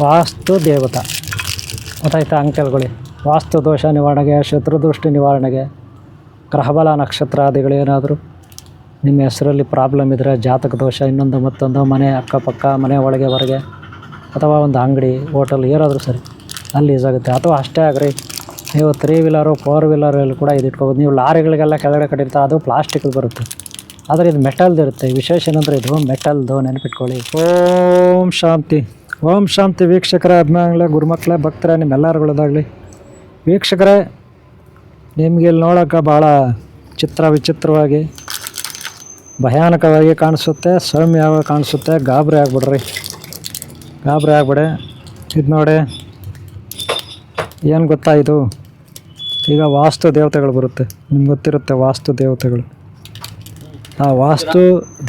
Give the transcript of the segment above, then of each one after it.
ವಾಸ್ತು ದೇವತಾ ಗೊತ್ತಾಯ್ತಾ ಅಂಕೆಲ್ಗಳು. ವಾಸ್ತು ದೋಷ ನಿವಾರಣೆಗೆ, ಶತ್ರುದೃಷ್ಟಿ ನಿವಾರಣೆಗೆ, ಗ್ರಹಬಲ ನಕ್ಷತ್ರಾದಿಗಳೇನಾದರೂ ನಿಮ್ಮ ಹೆಸರಲ್ಲಿ ಪ್ರಾಬ್ಲಮ್ ಇದ್ದರೆ, ಜಾತಕ ದೋಷ, ಇನ್ನೊಂದು ಮತ್ತೊಂದು, ಮನೆ ಅಕ್ಕಪಕ್ಕ, ಮನೆ ಒಳಗೆ ಹೊರಗೆ, ಅಥವಾ ಒಂದು ಅಂಗಡಿ ಹೋಟೆಲ್ ಏನಾದರೂ ಸರಿ ಅಲ್ಲಿ ಯೂಸ್ ಆಗುತ್ತೆ. ಅಥವಾ ಅಷ್ಟೇ ಆಗ್ರಿ, ನೀವು 3 ವೀಲರು 4 ವೀಲರಲ್ಲಿ ಕೂಡ ಇದು ಇಟ್ಕೋಬೋದು. ನೀವು ಲಾರಿಗಳಿಗೆಲ್ಲ ಕೆಳಗಡೆ ಕಟ್ಟಿರ್ತಾರೆ, ಅದು ಪ್ಲಾಸ್ಟಿಕ್ ಬರುತ್ತೆ, ಆದರೆ ಇದು ಮೆಟಲ್ದು ಇರುತ್ತೆ. ವಿಶೇಷ ಏನಂದರೆ ಇದು ಮೆಟಲ್ದು, ನೆನಪಿಟ್ಕೊಳ್ಳಿ. ಓಂ ಶಾಂತಿ. ಓಂ ಶಾಂತಿ. ವೀಕ್ಷಕರೇ, ಅಭಿಮಾನಿಗಳೇ, ಗುರುಮಕ್ಕಳೇ, ಭಕ್ತರೇ, ನಿಮ್ಮೆಲ್ಲರುಗಳದಾಗಲಿ. ವೀಕ್ಷಕರೇ, ನಿಮಗೆ ಇಲ್ಲಿ ನೋಡೋಕೆ ಭಾಳ ವಿಚಿತ್ರವಾಗಿ ಭಯಾನಕವಾಗಿ ಕಾಣಿಸುತ್ತೆ, ಸೌಮ್ಯವಾಗಿ ಕಾಣಿಸುತ್ತೆ. ಗಾಬರಿ ಆಗ್ಬಿಡ್ರಿ, ಇದು ನೋಡಿ, ಏನು ಗೊತ್ತಾ, ಇದು ಈಗ ವಾಸ್ತು ದೇವತೆಗಳು ಬರುತ್ತೆ, ನಿಮ್ಗೆ ಗೊತ್ತಿರುತ್ತೆ ವಾಸ್ತು ದೇವತೆಗಳು. ಆ ವಾಸ್ತು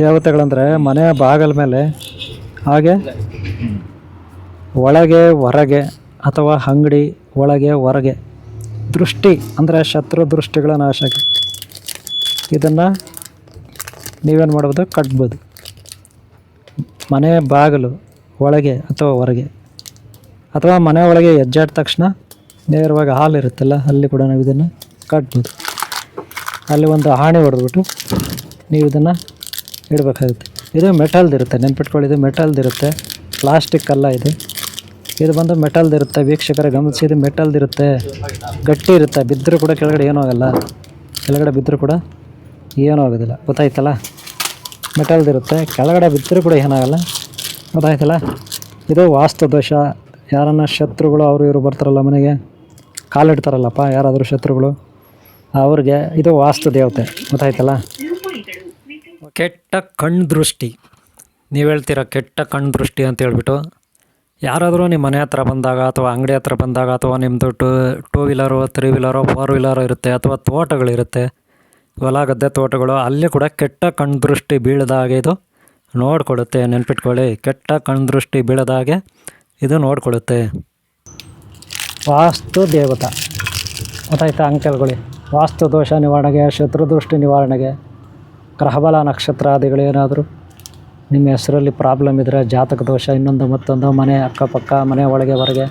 ದೇವತೆಗಳಂದರೆ ಮನೆಯ ಬಾಗಿಲ ಮೇಲೆ, ಹಾಗೆ ಒಳಗೆ ಹೊರಗೆ, ಅಥವಾ ಅಂಗಡಿ ಒಳಗೆ ಹೊರಗೆ ದೃಷ್ಟಿ ಅಂದರೆ ಶತ್ರು ದೃಷ್ಟಿಗಳ ನಾಶಕ್ಕೆ ಇದನ್ನು ನೀವೇನು ಮಾಡ್ಬೋದು, ಕಟ್ಬೋದು. ಮನೆ ಬಾಗಿಲು ಒಳಗೆ ಅಥವಾ ಹೊರಗೆ, ಅಥವಾ ಮನೆ ಒಳಗೆ ಹೆಜ್ಜಾದ ತಕ್ಷಣ ನೇರವಾಗಿ ಹಾಲ್ ಇರುತ್ತಲ್ಲ, ಅಲ್ಲಿ ಕೂಡ ನಾವು ಇದನ್ನು ಕಟ್ಬೋದು. ಅಲ್ಲಿ ಒಂದು ಆಣೆ ಹೊಡೆದ್ಬಿಟ್ಟು ನೀವು ಇದನ್ನು ಇಡಬೇಕಾಗುತ್ತೆ. ಇದು ಮೆಟಲ್ದಿರುತ್ತೆ, ನೆನ್ಪಿಟ್ಕೊಳ್ಳಿ, ಇದು ಮೆಟಲ್ದಿರುತ್ತೆ, ಪ್ಲಾಸ್ಟಿಕ್ ಅಲ್ಲ ಇದು. ಇದು ಬಂದು ಮೆಟಲ್ದಿರುತ್ತೆ. ವೀಕ್ಷಕರೇ ಗಮನಿಸಿ, ಇದು ಮೆಟಲ್ದಿರುತ್ತೆ, ಗಟ್ಟಿ ಇರುತ್ತೆ. ಬಿದ್ದರೂ ಕೂಡ ಕೆಳಗಡೆ ಏನೂ ಆಗೋಲ್ಲ, ಕೆಳಗಡೆ ಬಿದ್ದರೂ ಕೂಡ ಏನೂ ಆಗೋದಿಲ್ಲ. ಗೊತ್ತಾಯ್ತಲ್ಲ, ಮೆಟಲ್ದಿರುತ್ತೆ, ಕೆಳಗಡೆ ಬಿದ್ದರೂ ಕೂಡ ಏನಾಗಲ್ಲ. ಗೊತ್ತಾಯ್ತಲ್ಲ, ಇದು ವಾಸ್ತು ದೋಷ. ಯಾರನ್ನ ಶತ್ರುಗಳು ಅವರು ಇವರು ಬರ್ತಾರಲ್ಲ ಮನೆಗೆ, ಕಾಲಿಡ್ತಾರಲ್ಲಪ್ಪ ಯಾರಾದರೂ ಶತ್ರುಗಳು, ಅವ್ರಿಗೆ ಇದು ವಾಸ್ತು ದೇವತೆ. ಗೊತ್ತಾಯ್ತಲ್ಲ. ಕೆಟ್ಟ ಕಣ್ಣು ದೃಷ್ಟಿ, ನೀವು ಹೇಳ್ತೀರ ಕೆಟ್ಟ ಕಣ್ಣು ದೃಷ್ಟಿ ಅಂತ ಹೇಳ್ಬಿಟ್ಟು. ಯಾರಾದರೂ ನಿಮ್ಮ ಮನೆ ಹತ್ರ ಬಂದಾಗ, ಅಥವಾ ಅಂಗಡಿ ಹತ್ರ ಬಂದಾಗ, ಅಥವಾ ನಿಮ್ಮದು ಟೂ ವೀಲರು 3 ವೀಲರು 4 ವೀಲರು ಇರುತ್ತೆ, ಅಥವಾ ತೋಟಗಳಿರುತ್ತೆ, ಹೊಲ ಗದ್ದೆ ತೋಟಗಳು, ಅಲ್ಲಿ ಕೂಡ ಕೆಟ್ಟ ಕಣ್ಣು ದೃಷ್ಟಿ ಬೀಳದಾಗೆ ಇದು ನೋಡ್ಕೊಳ್ಳುತ್ತೆ. ನೆನ್ಪಿಟ್ಕೊಳ್ಳಿ, ಕೆಟ್ಟ ಕಣ್ಣು ದೃಷ್ಟಿ ಬೀಳದಾಗೆ ಇದು ನೋಡ್ಕೊಳ್ಳುತ್ತೆ. ವಾಸ್ತು ದೇವತಾ ಗೊತ್ತಾಯ್ತಾ ಅಂಕೆಲ್ಗಳು. ವಾಸ್ತು ದೋಷ ನಿವಾರಣೆಗೆ, ಶತ್ರುದೃಷ್ಟಿ ನಿವಾರಣೆಗೆ, ಗ್ರಹಬಲ ನಕ್ಷತ್ರಾದಿಗಳೇನಾದರೂ ನಿಮ್ಮ ಹೆಸರಲ್ಲಿ ಪ್ರಾಬ್ಲಮ್ ಇದ್ದರೆ, ಜಾತಕ ದೋಷ, ಇನ್ನೊಂದು ಮತ್ತೊಂದು, ಮನೆ ಅಕ್ಕಪಕ್ಕ, ಮನೆ ಒಳಗೆ ಹೊರಗೆ,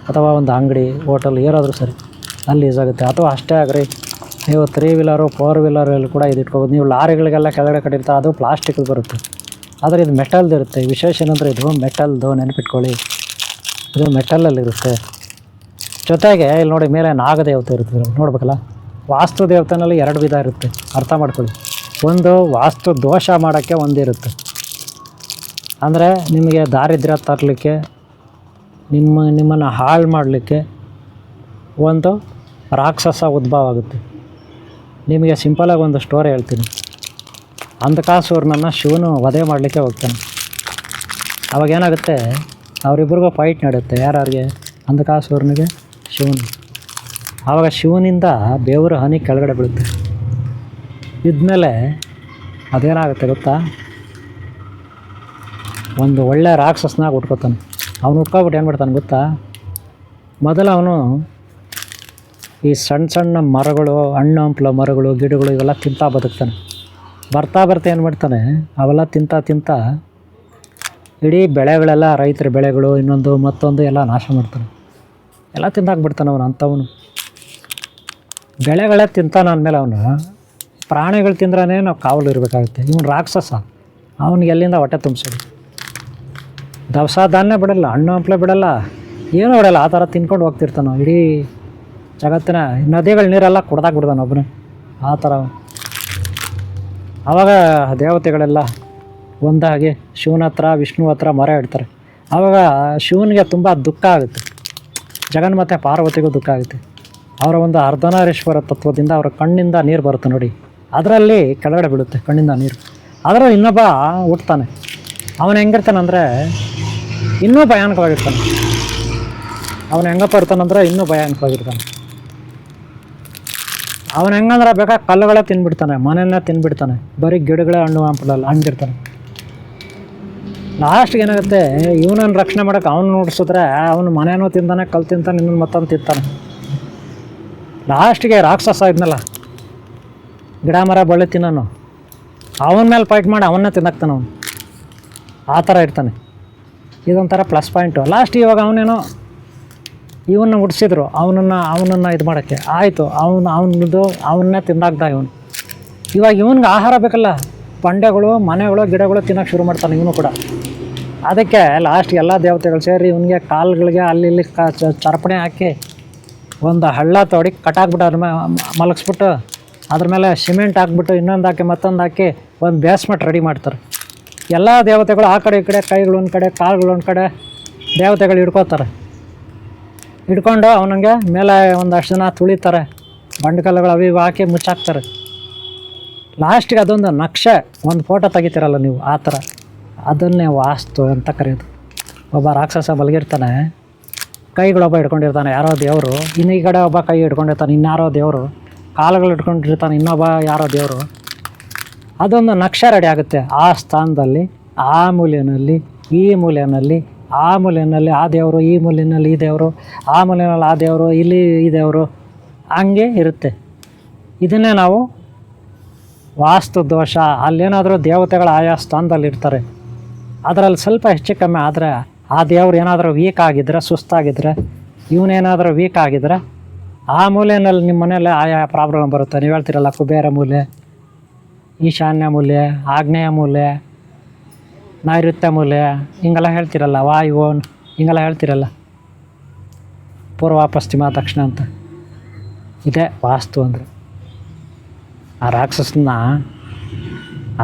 ಅಥವಾ ಒಂದು ಅಂಗಡಿ ಹೋಟೆಲ್ ಏನಾದರೂ ಸರಿ ಅಲ್ಲಿ ಯೂಸ್ ಆಗುತ್ತೆ. ಅಥವಾ ಅಷ್ಟೇ ಆಗ್ರಿ, ನೀವು 3 ವೀಲರು 4 ವೀಲರಲ್ಲಿ ಕೂಡ ಇದು ಇಟ್ಕೋಬೋದು. ನೀವು ಲಾರಿಗಳಿಗೆಲ್ಲ ಕೆಳಗಡೆ ಕಟ್ಟಿರ್ತಾರೆ, ಅದು ಪ್ಲಾಸ್ಟಿಕ್ ಬರುತ್ತೆ, ಆದರೆ ಇದು ಮೆಟಲ್ದಿರುತ್ತೆ. ವಿಶೇಷ ಏನಂದರೆ ಇದು ಮೆಟಲ್ದು, ನೆನಪಿಟ್ಕೊಳ್ಳಿ, ಇದು ಮೆಟಲಲ್ಲಿರುತ್ತೆ. ಜೊತೆಗೆ ಇಲ್ಲಿ ನೋಡಿ, ಮೇಲೆ ನಾಗದೇವತೆ ಇರುತ್ತೆ, ನೋಡ್ಬೇಕಲ್ಲ. ವಾಸ್ತು ದೇವತೆನಲ್ಲಿ 2 ವಿಧ ಇರುತ್ತೆ, ಅರ್ಥ ಮಾಡ್ಕೊಳ್ಳಿ. ಒಂದು ವಾಸ್ತು ದೋಷ ಮಾಡೋಕ್ಕೆ ಒಂದಿರುತ್ತೆ, ಅಂದರೆ ನಿಮಗೆ ದಾರಿದ್ರ್ಯ ತರಲಿಕ್ಕೆ, ನಿಮ್ಮನ್ನು ಹಾಳು ಮಾಡಲಿಕ್ಕೆ ಒಂದು ರಾಕ್ಷಸ ಉದ್ಭವ ಆಗುತ್ತೆ. ನಿಮಗೆ ಸಿಂಪಲಾಗಿ ಒಂದು ಸ್ಟೋರಿ ಹೇಳ್ತೀನಿ. ಅಂಧಕಾಸುರನನ್ನು ಶಿವನು ವಧೆ ಮಾಡಲಿಕ್ಕೆ ಹೋಗ್ತಾನೆ. ಅವಾಗೇನಾಗುತ್ತೆ, ಅವರಿಬ್ಬರಿಗೂ ಫೈಟ್ ನಡೆಯುತ್ತೆ. ಯಾರಿಗೆ? ಅಂಧಕಾಸುರನಿಗೆ, ಶಿವನು. ಆವಾಗ ಶಿವನಿಂದ ಬೆವರು ಹನಿ ಕೆಳಗಡೆ ಬೀಳುತ್ತೆ. ಇದ್ಮೇಲೆ ಅದೇನಾಗುತ್ತೆ ಗೊತ್ತಾ, ಒಂದು ಒಳ್ಳೆ ರಾಕ್ಷಸನಾಗಿ ಹುಟ್ಕೋತಾನೆ. ಅವನು ಹುಟ್ಕೊಬಿಟ್ಟು ಏನು ಮಾಡ್ತಾನೆ ಗೊತ್ತಾ, ಮೊದಲು ಅವನು ಈ ಸಣ್ಣ ಮರಗಳು, ಹಣ್ಣು ಹಂಪಲ ಮರಗಳು, ಗಿಡಗಳು ಇವೆಲ್ಲ ತಿಂತಾ ಬದುಕ್ತಾನೆ. ಬರ್ತಾ ಏನು ಮಾಡ್ತಾನೆ, ಅವೆಲ್ಲ ತಿಂತ ಇಡೀ ಬೆಳೆಗಳೆಲ್ಲ, ರೈತರ ಬೆಳೆಗಳು, ಇನ್ನೊಂದು ಮತ್ತೊಂದು ಎಲ್ಲ ನಾಶ ಮಾಡ್ತಾನೆ. ಎಲ್ಲ ತಿಂದಾಕ್ಬಿಡ್ತಾನೆ ಅವನು. ಅಂಥವನು ಬೆಳೆಗಳೇ ತಿಂತಾನೆ. ಅಂದಮೇಲೆ ಅವನು ಪ್ರಾಣಿಗಳು ತಿಂದ್ರೇ ನಾವು ಕಾವಲು ಇರಬೇಕಾಗುತ್ತೆ. ಇವನು ರಾಕ್ಷಸ, ಅವನಿಗೆ ಎಲ್ಲಿಂದ ಹೊಟ್ಟೆ ತುಂಬಿಸೋದು. ದವಸ ಧಾನ್ಯ ಬಿಡಲ್ಲ, ಹಣ್ಣು ಹಂಪಲೆ ಬಿಡಲ್ಲ, ಏನೂ ಬಿಡಲ್ಲ, ಆ ಥರ ತಿನ್ಕೊಂಡು ಹೋಗ್ತಿರ್ತಾನೆ. ಇಡೀ ಜಗತ್ತಿನ ನದಿಗಳ ನೀರೆಲ್ಲ ಕುಡ್ದಾಕ್ಬಿಡ್ತಾನೆ ಒಬ್ಬನೇ, ಆ ಥರ. ಆವಾಗ ದೇವತೆಗಳೆಲ್ಲ ಒಂದಾಗಿ ಶಿವನ ಹತ್ರ, ವಿಷ್ಣು ಹತ್ರ ಮೊರೆ ಇಡ್ತಾರೆ. ಆವಾಗ ಶಿವನಿಗೆ ತುಂಬ ದುಃಖ ಆಗುತ್ತೆ, ಜಗನ್ಮಾತೆ ಪಾರ್ವತಿಗೂ ದುಃಖ ಆಗುತ್ತೆ. ಅವರ ಒಂದು ಅರ್ಧನಾರೀಶ್ವರ ತತ್ವದಿಂದ ಅವರ ಕಣ್ಣಿಂದ ನೀರು ಬರುತ್ತೆ ನೋಡಿ, ಅದರಲ್ಲಿ ಕೆಳಗಡೆ ಬೀಳುತ್ತೆ ಕಣ್ಣಿಂದ ನೀರು. ಅದರಲ್ಲಿ ಇನ್ನೊಬ್ಬ ಹುಟ್ತಾನೆ. ಅವನು ಹೆಂಗಿರ್ತಾನೆ ಅಂದರೆ ಇನ್ನೂ ಭಯಾನಕವಾಗಿರ್ತಾನೆ. ಅವನು ಹೆಂಗಪ್ಪ ಇರ್ತಾನಂದ್ರೆ ಇನ್ನೂ ಭಯಾನಕವಾಗಿರ್ತಾನೆ. ಅವನು ಹೆಂಗಂದ್ರೆ ಬೇಕಾದ್ರೆ ಕಲ್ಲುಗಳೇ ತಿನ್ಬಿಡ್ತಾನೆ, ಮನೆಯನ್ನೇ ತಿನ್ಬಿಡ್ತಾನೆ, ಬರೀ ಗಿಡಗಳೇ ಹಣ್ಣು ಹಂಪಲಲ್ಲ ಹಂಗಿರ್ತಾನೆ. ಲಾಸ್ಟ್ಗೆ ಏನಾಗುತ್ತೆ, ಇವನನ್ನು ರಕ್ಷಣೆ ಮಾಡೋಕೆ ಅವನು ನೋಡಿಸಿದ್ರೆ ಅವನು ಮನೇನೂ ತಿಂತಾನೆ, ಕಲ್ಲು ತಿಂತಾನೆ, ಇನ್ನೊಂದು ಮತ್ತೊಂದು ತಿಂತಾನೆ. ಲಾಸ್ಟಿಗೆ ರಾಕ್ಷಸ ಇದ್ನಲ್ಲ, ಗಿಡ ಮರ ಬಳ್ಳಿ ತಿನ್ನೋನು, ಅವನ ಮೇಲೆ ಫೈಟ್ ಮಾಡಿ ಅವನ್ನೇ ತಿನ್ನಕ್ತಾನೆ ಅವನು. ಆ ಥರ ಇರ್ತಾನೆ. ಇದೊಂಥರ ಪ್ಲಸ್ ಪಾಯಿಂಟು. ಲಾಸ್ಟ್ ಇವಾಗ ಅವನೇನೋ ಇವನ್ನ ಹುಡ್ಸಿದ್ರು ಅವನನ್ನು ಇದು ಮಾಡೋಕ್ಕೆ ಆಯಿತು, ಅವನ್ನೇ ತಿಂದಾಗ್ದ ಇವನು. ಇವಾಗ ಇವನಿಗೆ ಆಹಾರ ಬೇಕಲ್ಲ, ಬಂಡೆಗಳು ಮನೆಗಳು ಗಿಡಗಳು ತಿನ್ನೋಕೆ ಶುರು ಮಾಡ್ತಾನೆ ಇವನು ಕೂಡ. ಅದಕ್ಕೆ ಲಾಸ್ಟ್ ಎಲ್ಲ ದೇವತೆಗಳು ಸೇರಿ ಇವನಿಗೆ ಕಾಲುಗಳಿಗೆ ಅಲ್ಲಿ ಇಲ್ಲಿ ಚರ್ಪಣೆ ಹಾಕಿ ಒಂದು ಹಳ್ಳ ತೋಡಿ ಕಟ್ಟಾಕ್ಬಿಟ್ಟು ಅದ್ರ ಮಲಗಿಸ್ಬಿಟ್ಟು ಅದ್ರ ಮೇಲೆ ಸಿಮೆಂಟ್ ಹಾಕ್ಬಿಟ್ಟು ಇನ್ನೊಂದು ಹಾಕಿ ಮತ್ತೊಂದು ಹಾಕಿ ಒಂದು ಬೇಸ್ಮೆಂಟ್ ರೆಡಿ ಮಾಡ್ತಾರೆ. ಎಲ್ಲ ದೇವತೆಗಳು ಆ ಕಡೆ ಈ ಕಡೆ, ಕೈಗಳು ಒಂದು ಕಡೆ ಕಾಲುಗಳು ಒಂದು ಕಡೆ, ದೇವತೆಗಳು ಹಿಡ್ಕೋತಾರೆ. ಹಿಡ್ಕೊಂಡು ಅವನಿಗೆ ಮೇಲೆ ಒಂದಷ್ಟು ಜನ ತುಳಿತಾರೆ, ಬಂಡೆಕಲ್ಲುಗಳು ಅವು ಇವು ಹಾಕಿ ಮುಚ್ಚಾಕ್ತಾರೆ. ಲಾಸ್ಟಿಗೆ ಅದೊಂದು ನಕ್ಷೆ, ಒಂದು ಫೋಟೋ ತೆಗಿತೀರಲ್ಲ ನೀವು, ಆ ಥರ ಅದನ್ನೇ ವಾಸ್ತು ಅಂತ ಕರೆಯೋದು. ಒಬ್ಬ ರಾಕ್ಷಸ ಮಲಗಿರ್ತಾನೆ, ಕೈಗಳೊಬ್ಬ ಹಿಡ್ಕೊಂಡಿರ್ತಾನೆ ಯಾರೋ ದೇವರು, ಇನ್ನು ಈ ಕಡೆ ಒಬ್ಬ ಕೈ ಹಿಡ್ಕೊಂಡಿರ್ತಾನೆ ಇನ್ಯಾರೋ ದೇವರು, ಕಾಲುಗಳು ಹಿಡ್ಕೊಂಡಿರ್ತಾನೆ ಇನ್ನೊಬ್ಬ ಯಾರೋ ದೇವರು. ಅದೊಂದು ನಕ್ಷೆ ರೆಡಿ ಆಗುತ್ತೆ. ಆ ಸ್ಥಾನದಲ್ಲಿ ಆ ಮೂಲೆಯಲ್ಲಿ ಈ ಮೂಲೆಯಲ್ಲಿ ಆ ಮೂಲೆಯಲ್ಲಿ ಆ ದೇವರು, ಈ ಮೂಲೆಯಲ್ಲಿ ಈ ದೇವರು, ಆ ಮೂಲೆಯಲ್ಲಿ ಆ ದೇವರು, ಇಲ್ಲಿ ಈ ದೇವರು, ಹಂಗೆ ಇರುತ್ತೆ. ಇದನ್ನೇ ನಾವು ವಾಸ್ತು ದೋಷ. ಅಲ್ಲೇನಾದರೂ ದೇವತೆಗಳು ಆಯಾ ಸ್ಥಾನದಲ್ಲಿ ಇರ್ತಾರೆ, ಅದರಲ್ಲಿ ಸ್ವಲ್ಪ ಹೆಚ್ಚು ಕಮ್ಮಿ ಆದರೆ ಆ ದೇವ್ರು ಏನಾದರೂ ವೀಕ್ ಆಗಿದ್ದರೆ, ಸುಸ್ತಾಗಿದ್ದರೆ, ಇವನೇನಾದರೂ ವೀಕ್ ಆಗಿದ್ದರೆ ಆ ಮೂಲೆಯಲ್ಲಿ ನಿಮ್ಮ ಮನೆಯಲ್ಲೇ ಆಯಾ ಪ್ರಾಬ್ಲಮ್ ಬರುತ್ತೆ. ನೀವು ಹೇಳ್ತಿರಲ್ಲ ಕುಬೇರ ಮೂಲೆ, ಈಶಾನ್ಯ ಮೂಲೆ, ಆಗ್ನೇಯ ಮೂಲೆ, ನೈಋತ್ಯ ಮೂಲೆ, ಹಿಂಗೆಲ್ಲ ಹೇಳ್ತಿರಲ್ಲ, ವಾಯು ಹಿಂಗೆಲ್ಲ ಹೇಳ್ತಿರಲ್ಲ, ಪೂರ್ವ ಪಶ್ಚಿಮ ದಕ್ಷಿಣ ಅಂತ. ಇದೇ ವಾಸ್ತು ಅಂದರೆ. ಆ ರಾಕ್ಷಸನ್ನ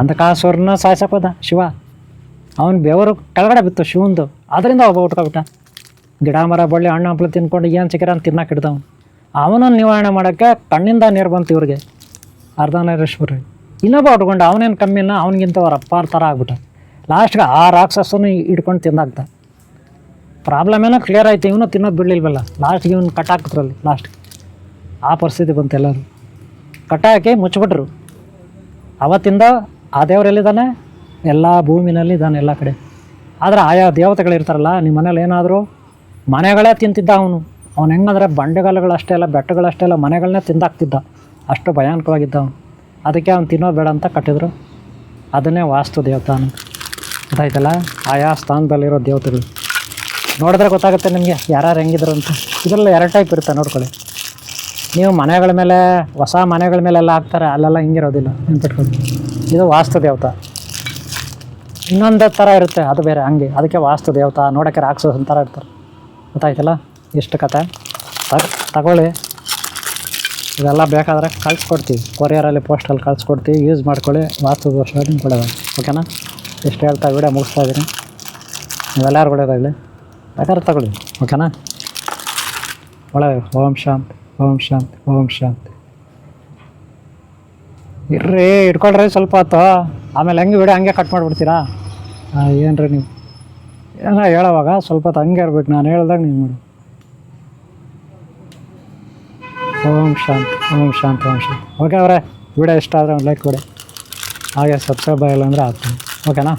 ಅಂಧಕಾಸುರನ್ನ ಸಾಯಿಸೋದ ಶಿವ, ಅವನು ಬೆವರು ಕೆಳಗಡೆ ಬಿತ್ತು ಶಿವಂದು, ಅದರಿಂದ ಒಬ್ಬ ಉಟ್ಕೊಬಿಟ್ಟ. ಗಿಡ ಮರ ಬಳ್ಳಿ ಹಣ್ಣು ಹಂಪಲು ತಿನ್ಕೊಂಡು ಏನು ಸಿಕ್ಕಿರ ಅಂತ ತಿನ್ನಕ್ಕೆ ಹಿಡ್ದವನು. ಅವನನ್ನು ನಿವಾರಣೆ ಮಾಡೋಕ್ಕೆ ಕಣ್ಣಿಂದ ನೀರು ಬಂತು ಇವ್ರಿಗೆ, ಅರ್ಧನಾರೀಶ್ವರಿ. ಇನ್ನೊಬ್ಬ ಉಟ್ಕೊಂಡು ಅವನೇನು ಕಮ್ಮಿನ, ಅವನಿಗಿಂತ ಅವ್ರ ಅಪ್ಪಾರ ಥರ ಆಗ್ಬಿಟ್ಟ. ಲಾಸ್ಟ್ಗೆ ಆ ರಾಕ್ಷಸನ್ನು ಹಿಡ್ಕೊಂಡು ತಿಂದಾಗ್ತ. ಪ್ರಾಬ್ಲಮ್ ಏನೋ ಕ್ಲಿಯರ್ ಆಯಿತು, ಇವನು ತಿನ್ನೋದು ಬಿಡಲಿಲ್ವಲ್ಲ. ಲಾಸ್ಟ್ಗೆ ಇವನು ಕಟ್ಟಾಕಿದ್ರಲ್ಲಿ, ಲಾಸ್ಟ್ಗೆ ಆ ಪರಿಸ್ಥಿತಿ ಬಂತು. ಎಲ್ಲರೂ ಕಟ್ಟಾಕಿ ಮುಚ್ಚಿಬಿಟ್ರು. ಅವತ್ತಿಂದ ಆ ದೇವರೆಲ್ಲಿದ್ದಾನೆ, ಎಲ್ಲ ಭೂಮಿನಲ್ಲಿ ಇದ್ದಾನೆ ಎಲ್ಲ ಕಡೆ. ಆದರೆ ಆಯಾ ದೇವತೆಗಳಿರ್ತಾರಲ್ಲ, ನಿಮ್ಮ ಮನೇಲಿ ಏನಾದರೂ ಮನೆಗಳೇ ತಿಂತಿದ್ದ ಅವನು. ಅವ್ನು ಹೆಂಗಂದ್ರೆ ಬಂಡೆಗಲ್ಲುಗಳಷ್ಟೇ ಅಲ್ಲ, ಬೆಟ್ಟಗಳಷ್ಟೇ ಅಲ್ಲ, ಮನೆಗಳನ್ನೇ ತಿಂದಾಕ್ತಿದ್ದ. ಅಷ್ಟು ಭಯಾನಕವಾಗಿದ್ದ ಅವನು. ಅದಕ್ಕೆ ಅವ್ನು ತಿನ್ನೋದು ಬೇಡ ಅಂತ ಕಟ್ಟಿದ್ರು. ಅದನ್ನೇ ವಾಸ್ತು ದೇವತಾ ಅಂತ. ಗೊತ್ತಾಯ್ತಲ್ಲ, ಆಯಾ ಸ್ಥಾನದಲ್ಲಿರೋ ದೇವತೆಗಳು ನೋಡಿದ್ರೆ ಗೊತ್ತಾಗುತ್ತೆ ನಿಮಗೆ ಯಾರ್ಯಾರು ಹೆಂಗಿದ್ರು ಅಂತ. ಇದರಲ್ಲಿ 2 ಟೈಪ್ ಇರುತ್ತೆ, ನೋಡ್ಕೊಳ್ಳಿ ನೀವು. ಮನೆಗಳ ಮೇಲೆ, ಹೊಸ ಮನೆಗಳ ಮೇಲೆಲ್ಲ ಹಾಕ್ತಾರೆ, ಅಲ್ಲೆಲ್ಲ ಹಿಂಗಿರೋದಿಲ್ಲ, ನೆನ್ಪಿಟ್ಕೊಳ್ಳಿ. ಇದು ವಾಸ್ತು ದೇವತಾ. ಇನ್ನೊಂದು ಥರ ಇರುತ್ತೆ, ಅದು ಬೇರೆ, ಹಂಗೆ. ಅದಕ್ಕೆ ವಾಸ್ತು ದೇವತಾ. ನೋಡೋಕ್ಕೆ ರಾಕ್ಷಸನ ಥರ ಇರ್ತಾರೆ. ಗೊತ್ತಾಯ್ತಲ್ಲ, ಇಷ್ಟು ಕತೆ. ತಗೊಳ್ಳಿ, ಇದೆಲ್ಲ ಬೇಕಾದರೆ ಕಳಿಸ್ಕೊಡ್ತೀವಿ, ಕೊರಿಯರಲ್ಲಿ ಪೋಸ್ಟಲ್ಲಿ ಕಳಿಸ್ಕೊಡ್ತೀವಿ. ಯೂಸ್ ಮಾಡ್ಕೊಳ್ಳಿ. ವಾಸ್ತು ದೋಷ ನಿಮ್ಗೆ ಕೊಡೋದು, ಓಕೆನಾ? ಇಷ್ಟು ಹೇಳ್ತಾ ವಿಡಿಯೋ ಮುಗಿಸ್ತಾ ಇದ್ದೀನಿ. ನೀವೆಲ್ಲರೂ ಕೊಡೋದಾಗಲಿ, ಬೇಕಾದ್ರೆ ತಗೊಳ್ಳಿ, ಓಕೆನಾ? ಒಳ್ಳೆ ಓಂ ಶಾಂತಿ, ಓಂ ಶಾಂತಿ, ಓಂ ಶಾಂತಿ. ಇರ್ರಿ, ಇಟ್ಕೊಳ್ರಿ ಸ್ವಲ್ಪ ಹೊತ್ತು, ಆಮೇಲೆ ಹೆಂಗೆ ವಿಡಿಯೋ ಹಂಗೆ ಕಟ್ ಮಾಡಿಬಿಡ್ತೀರಾ? ಏನು ರೀ ನೀವು ಏನೋ ಹೇಳೋವಾಗ ಸ್ವಲ್ಪ ಹೊತ್ತು ಹಂಗೆ ಇರ್ಬೇಕು, ನಾನು ಹೇಳ್ದಾಗ ನೀವು ಮಾಡಿ. ಓಂ ಶಾಂತಿ, ಓಂ ಶಾಂತಿ, ಓಂ ಶಾಂತಿ. ಓಕೆ ಅವರೇ, ವಿಡಿಯೋ ಇಷ್ಟ ಆದರೆ ಒಂದು ಲೈಕ್ ಕೊಡಿ, ಹಾಗೆ ಸಬ್ಸ್ಕ್ರೈಬ್ ಆಗಿಲ್ಲ ಅಂದರೆ ಆಗ್ತೀನಿ, ಓಕೆನಾ?